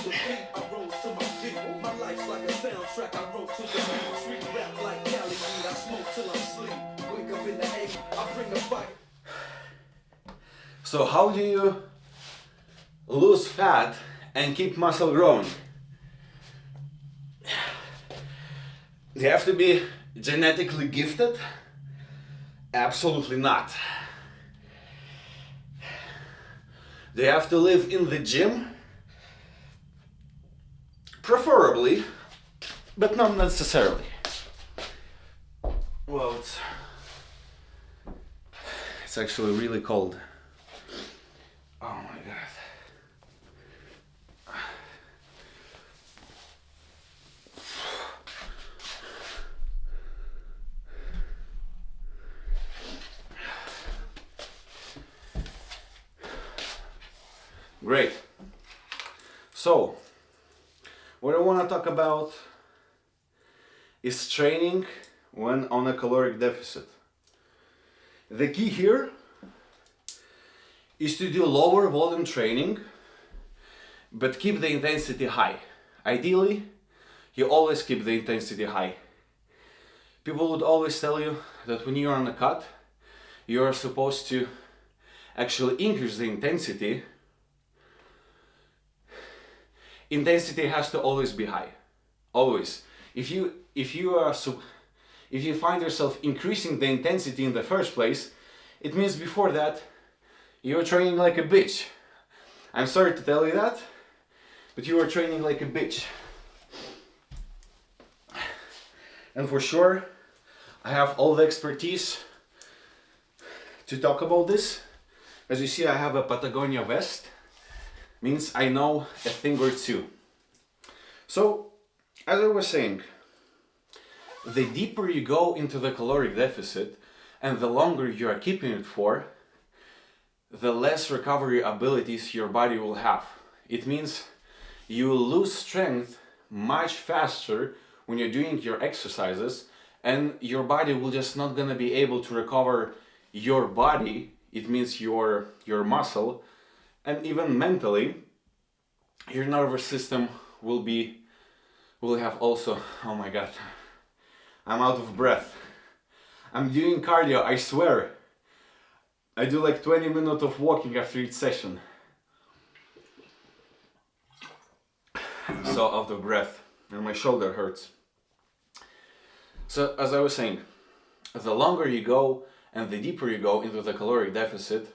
the beat, I roll to my feet. My life's like a soundtrack, I wrote to the beat. Street rap like Cali weed, I smoke till I'm asleep. Wake up in the 8, I bring a fight. So how do you lose fat and keep muscle growing? Do you have to be genetically gifted? Absolutely not. Do you have to live in the gym? Preferably, but not necessarily. Well, it's actually really cold. Oh my god. Great. So, what I want to talk about is training when on a caloric deficit. The key here is to do lower volume training, but keep the intensity high. Ideally, you always keep the intensity high. People would always tell you that when you're on a cut, you're supposed to actually increase the intensity. Intensity has to always be high. Always. If you find yourself increasing the intensity in the first place, it means before that you're training like a bitch. I'm sorry to tell you that, but you are training like a bitch. And for sure, I have all the expertise to talk about this. As you see, I have a Patagonia vest. Means I know a thing or two. So, as I was saying, the deeper you go into the caloric deficit and the longer you are keeping it for, the less recovery abilities your body will have. It means you will lose strength much faster when you're doing your exercises, and your body will just not gonna be able to recover your body. It means your muscle, and even mentally, your nervous system will have also, oh my god, I'm out of breath. I'm doing cardio, I swear. I do like 20 minutes of walking after each session. I'm so out of breath and my shoulder hurts. So as I was saying, the longer you go and the deeper you go into the caloric deficit,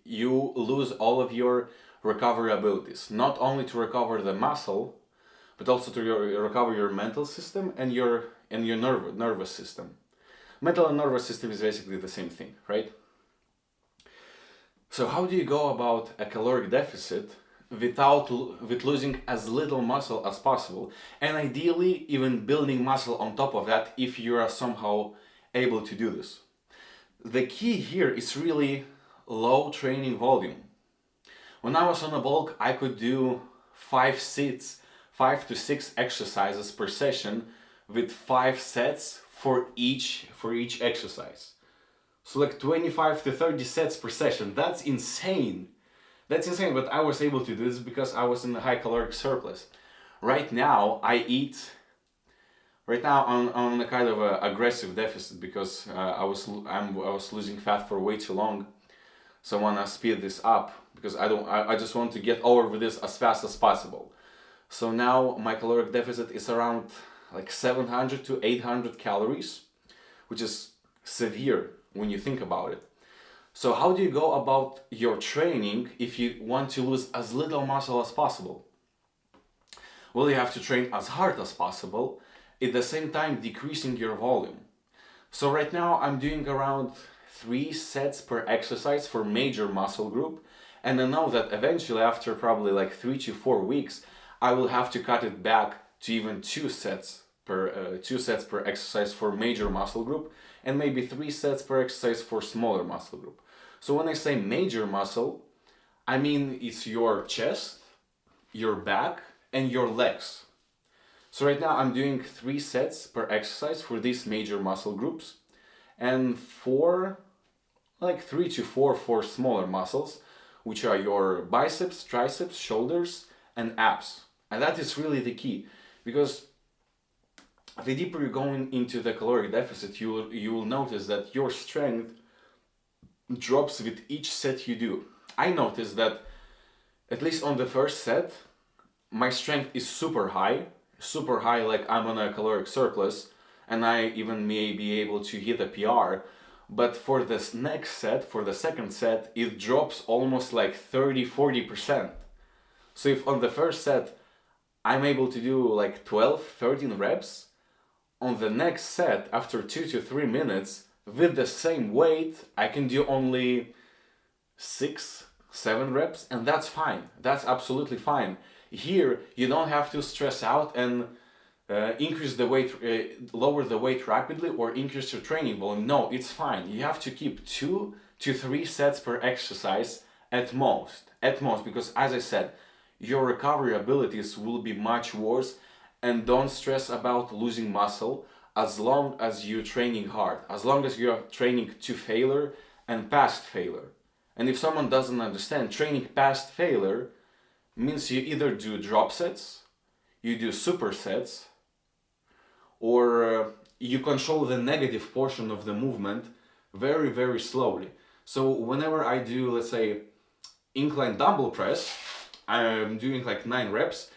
you lose all of your recovery abilities. Not only to recover the muscle, but also to recover your mental system and your nervous system. Mental and nervous system is basically the same thing, right? So how do you go about a caloric deficit with losing as little muscle as possible, and ideally even building muscle on top of that if you are somehow able to do this? The key here is really low training volume. When I was on a bulk, I could do 5 to 6 exercises per session with 5 sets for each exercise. So like 25 to 30 sets per session. That's insane. That's insane, but I was able to do this because I was in a high caloric surplus. Right now I'm on a kind of a aggressive deficit because I was losing fat for way too long. So I want to speed this up because I just want to get over with this as fast as possible. So now my caloric deficit is around like 700 to 800 calories, which is severe when you think about it. So how do you go about your training if you want to lose as little muscle as possible? Well, you have to train as hard as possible, at the same time decreasing your volume. So right now I'm doing around 3 sets per exercise for major muscle group, and I know that eventually after probably like 3 to 4 weeks I will have to cut it back to even 2 sets per exercise for major muscle group, and maybe 3 sets per exercise for smaller muscle group. So when I say major muscle, I mean it's your chest, your back, and your legs. So right now I'm doing 3 sets per exercise for these major muscle groups, and 3 to 4 for smaller muscles, which are your biceps, triceps, shoulders, and abs. And that is really the key, because the deeper you're going into the caloric deficit, you will notice that your strength drops with each set you do. I noticed that at least on the first set, my strength is super high, like I'm on a caloric surplus, and I even may be able to hit a PR. But for this next set, for the second set, it drops almost like 30-40%. So if on the first set I'm able to do like 12-13 reps, on the next set, after 2 to 3 minutes, with the same weight, I can do only 6-7 reps, and that's fine. That's absolutely fine. Here, you don't have to stress out and increase the weight, lower the weight rapidly, or increase your training volume. No, it's fine. You have to keep 2 to 3 sets per exercise at most, because as I said, your recovery abilities will be much worse. And don't stress about losing muscle as long as you're training hard, as long as you're training to failure and past failure. And if someone doesn't understand, training past failure means you either do drop sets, you do supersets, or you control the negative portion of the movement very, very slowly. So whenever I do, let's say, incline dumbbell press, I'm doing like 9 reps,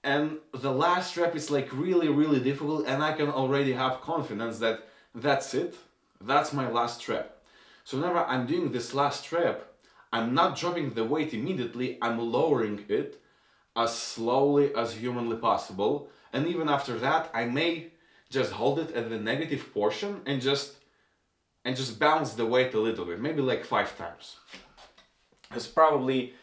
and the last rep is like really, really difficult, and I can already have confidence that that's it, that's my last rep. So whenever I'm doing this last rep, I'm not dropping the weight immediately, I'm lowering it as slowly as humanly possible. And even after that, I may just hold it at the negative portion and just bounce the weight a little bit, maybe like 5 times. It's probably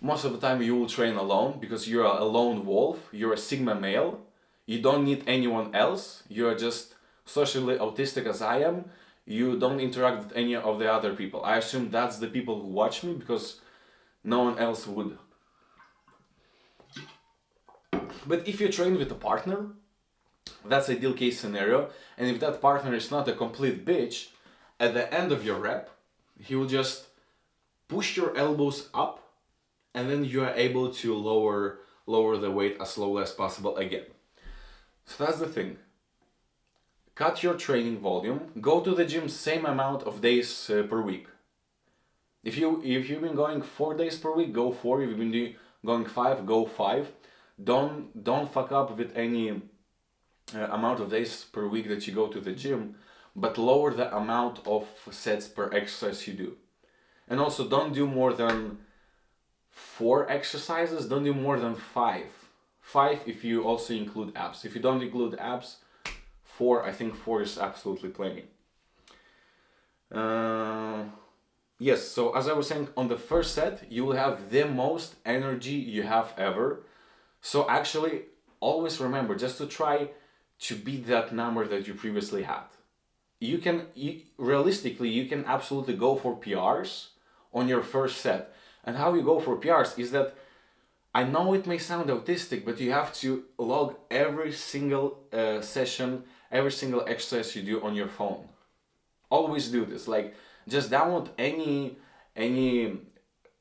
most of the time you will train alone, because you're a lone wolf, you're a Sigma male, you don't need anyone else, you're just socially autistic as I am, you don't interact with any of the other people. I assume that's the people who watch me, because no one else would. But if you train with a partner, that's ideal case scenario, and if that partner is not a complete bitch, at the end of your rep, he will just push your elbows up, and then you are able to lower the weight as slowly as possible again. So that's the thing. Cut your training volume. Go to the gym same amount of days per week. If you've been going 4 days per week, go 4. If you've been going 5, go 5. Don't fuck up with any amount of days per week that you go to the gym, but lower the amount of sets per exercise you do. And also, don't do more than 4 exercises, don't do more than 5. 5 if you also include abs. If you don't include abs, 4, I think 4 is absolutely plenty. Yes, so as I was saying, on the first set, you will have the most energy you have ever. So actually, always remember just to try to beat that number that you previously had. Realistically, you can absolutely go for PRs on your first set. And how you go for PRs is that, I know it may sound autistic, but you have to log every single session, every single exercise you do on your phone. Always do this. Like, just download any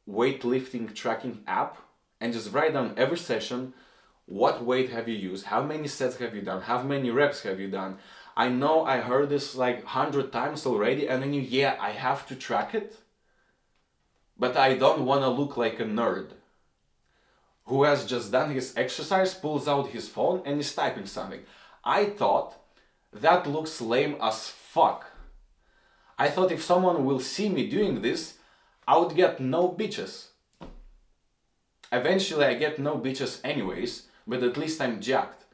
weightlifting tracking app and just write down every session. What weight have you used? How many sets have you done? How many reps have you done? I know I heard this like 100 times already, and then I have to track it. But I don't want to look like a nerd who has just done his exercise, pulls out his phone and is typing something. I thought that looks lame as fuck. I thought if someone will see me doing this, I would get no bitches. Eventually I get no bitches anyways, but at least I'm jacked.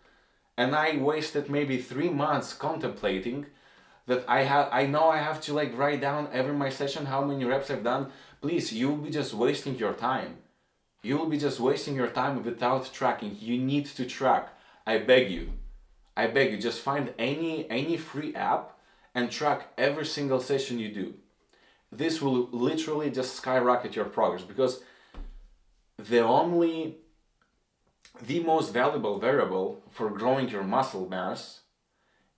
And I wasted maybe 3 months contemplating that I know I have to like write down every my session how many reps I've done. Please, you'll be just wasting your time. You'll be just wasting your time without tracking. You need to track. I beg you, just find any free app and track every single session you do. This will literally just skyrocket your progress, because the most valuable variable for growing your muscle mass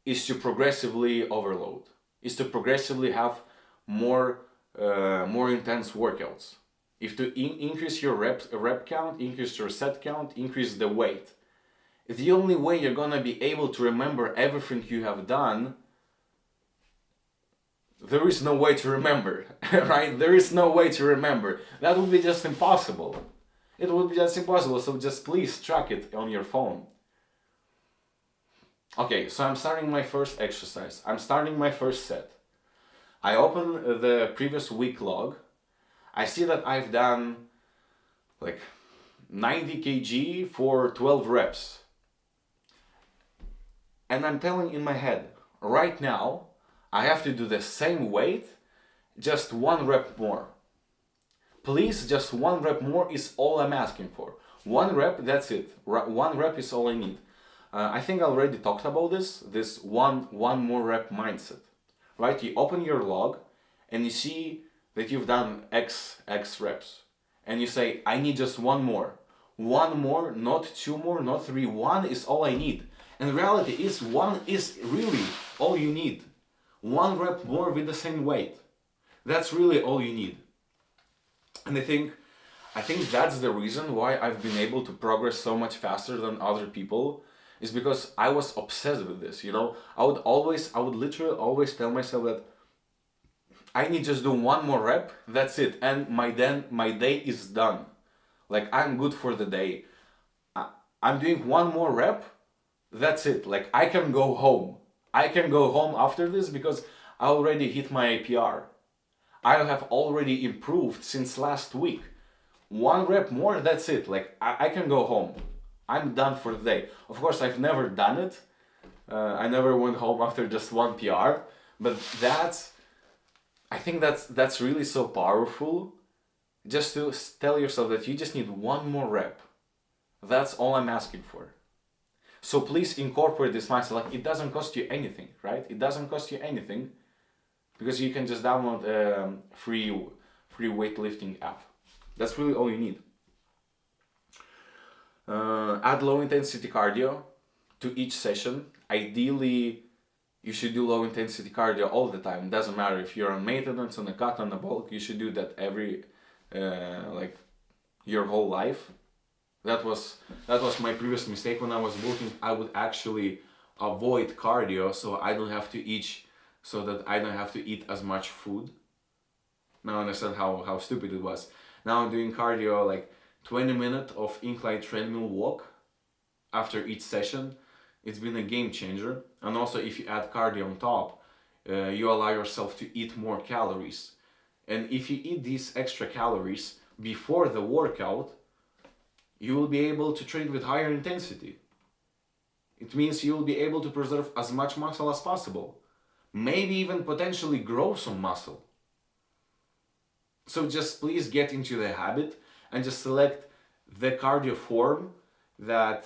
is to progressively overload, is to progressively have more intense workouts. If to increase your rep count, increase your set count, increase the weight. The only way you're gonna be able to remember everything you have done, there is no way to remember, right? There is no way to remember. That would be just impossible. It would be just impossible, so just please track it on your phone. Okay, so I'm starting my first exercise. I'm starting my first set. I open the previous week log. I see that I've done like 90 kg for 12 reps. And I'm telling in my head, right now, I have to do the same weight, just 1 rep more. Please, just 1 rep more is all I'm asking for. 1 rep, that's it. 1 rep is all I need. I think I already talked about this one more rep mindset. Right? You open your log and you see that you've done X reps. And you say, I need just 1 more. 1 more, not 2 more, not 3. 1 is all I need. And reality is 1 is really all you need. 1 rep more with the same weight. That's really all you need. And I think that's the reason why I've been able to progress so much faster than other people, is because I was obsessed with this, you know. I would literally always tell myself that I need just do 1 more rep, that's it, and my day is done. Like, I'm good for the day. I'm doing 1 more rep, that's it. Like, I can go home. I can go home after this because I already hit my PR. I have already improved since last week. 1 rep more, that's it. Like, I can go home. I'm done for the day. Of course, I've never done it. I never went home after just 1 PR. But I think that's really so powerful. Just to tell yourself that you just need 1 more rep. That's all I'm asking for. So please incorporate this mindset. Like, it doesn't cost you anything, right? It doesn't cost you anything, because you can just download a free weightlifting app. That's really all you need. Add low intensity cardio to each session. Ideally, you should do low intensity cardio all the time. It doesn't matter if you're on maintenance, on a cut, on a bulk. You should do that every like your whole life. That was my previous mistake when I was working. I would actually avoid cardio so I don't have to eat as much food. Now I understand how stupid it was. Now I'm doing cardio, like 20 minutes of incline treadmill walk after each session. It's been a game changer. And also, if you add cardio on top, you allow yourself to eat more calories. And if you eat these extra calories before the workout, you will be able to train with higher intensity. It means you will be able to preserve as much muscle as possible. Maybe even potentially grow some muscle. So just please get into the habit and just select the cardio form that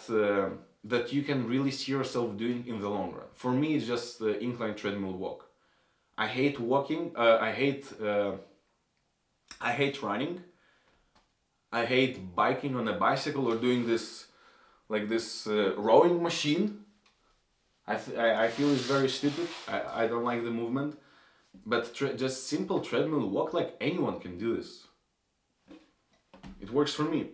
you can really see yourself doing in the long run. For me, it's just the incline treadmill walk. I hate walking. I hate running. I hate biking on a bicycle or doing this rowing machine. I feel it's very stupid. I don't like the movement. But just simple treadmill walk, like anyone can do this. It works for me.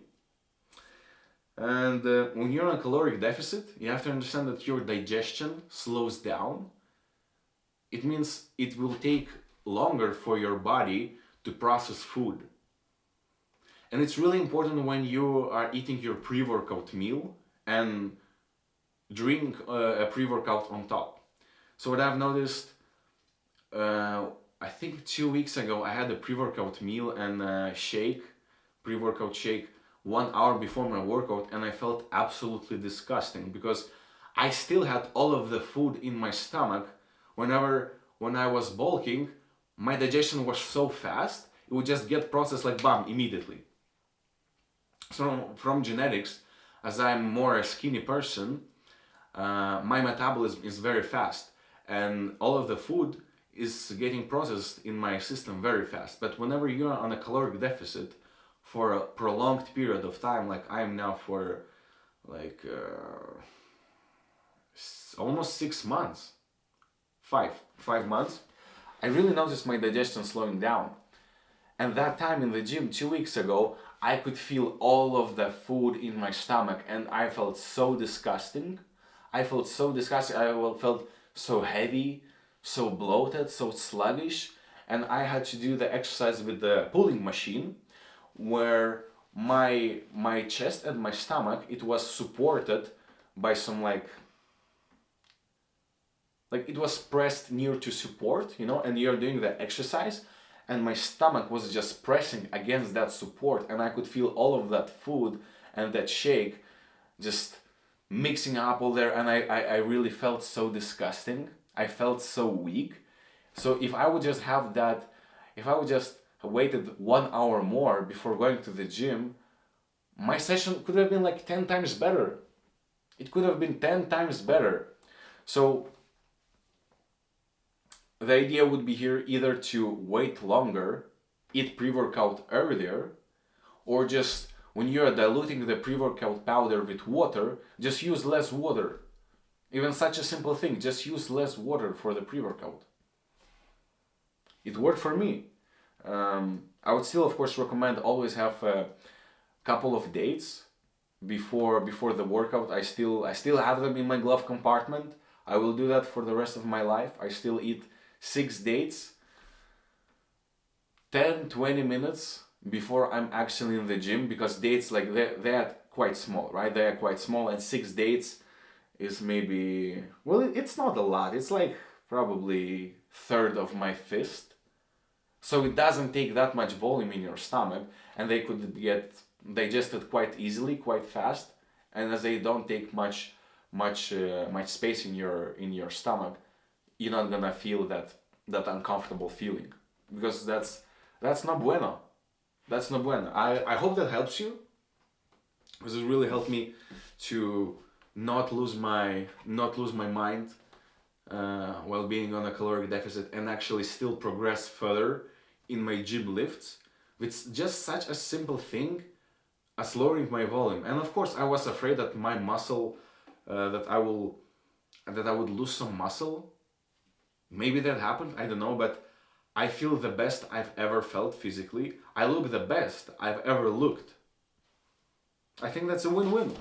And when you're on a caloric deficit, you have to understand that your digestion slows down. It means it will take longer for your body to process food. And it's really important when you are eating your pre-workout meal and drink a pre-workout on top. So what I've noticed, I think 2 weeks ago, I had a pre-workout meal and a pre-workout shake 1 hour before my workout, and I felt absolutely disgusting because I still had all of the food in my stomach. When I was bulking, my digestion was so fast, it would just get processed like bam, immediately. So from genetics, as I'm more a skinny person, my metabolism is very fast, and all of the food is getting processed in my system very fast. But whenever you're on a caloric deficit for a prolonged period of time, like I am now for almost 6 months, 5 months, I really noticed my digestion slowing down. And that time in the gym 2 weeks ago, I could feel all of the food in my stomach, and I felt so disgusting. I felt so disgusting. Felt so heavy, so bloated, so sluggish, and I had to do the exercise with the pulling machine, where my chest and my stomach, it was supported by some like it was pressed near to support, you know, and you're doing the exercise, and my stomach was just pressing against that support, and I could feel all of that food and that shake just mixing up all there, and I really felt so disgusting. I felt so weak. So if I would just have that, if I would just have waited 1 hour more before going to the gym, my session could have been like 10 times better. It could have been 10 times better. So the idea would be here either to wait longer, eat pre-workout earlier, or just when you're diluting the pre-workout powder with water, just use less water. Even such a simple thing, just use less water for the pre-workout. It worked for me. I would still, of course, recommend always have a couple of dates before the workout. I still have them in my glove compartment. I will do that for the rest of my life. I still eat 6 dates, 10-20 minutes before I'm actually in the gym, because dates, like they're quite small, right? They're quite small, and 6 dates is maybe, well, it's not a lot. It's like probably third of my fist. So it doesn't take that much volume in your stomach, and they could get digested quite easily, quite fast. And as they don't take much space in your stomach, you're not gonna feel that uncomfortable feeling, because that's no bueno. That's no bueno. I hope that helps you, because it really helped me to not lose my mind while being on a caloric deficit, and actually still progress further in my gym lifts with just such a simple thing as lowering my volume. And of course, I was afraid that my muscle, that I would lose some muscle. Maybe that happened, I don't know, but I feel the best I've ever felt physically. I look the best I've ever looked. I think that's a win-win.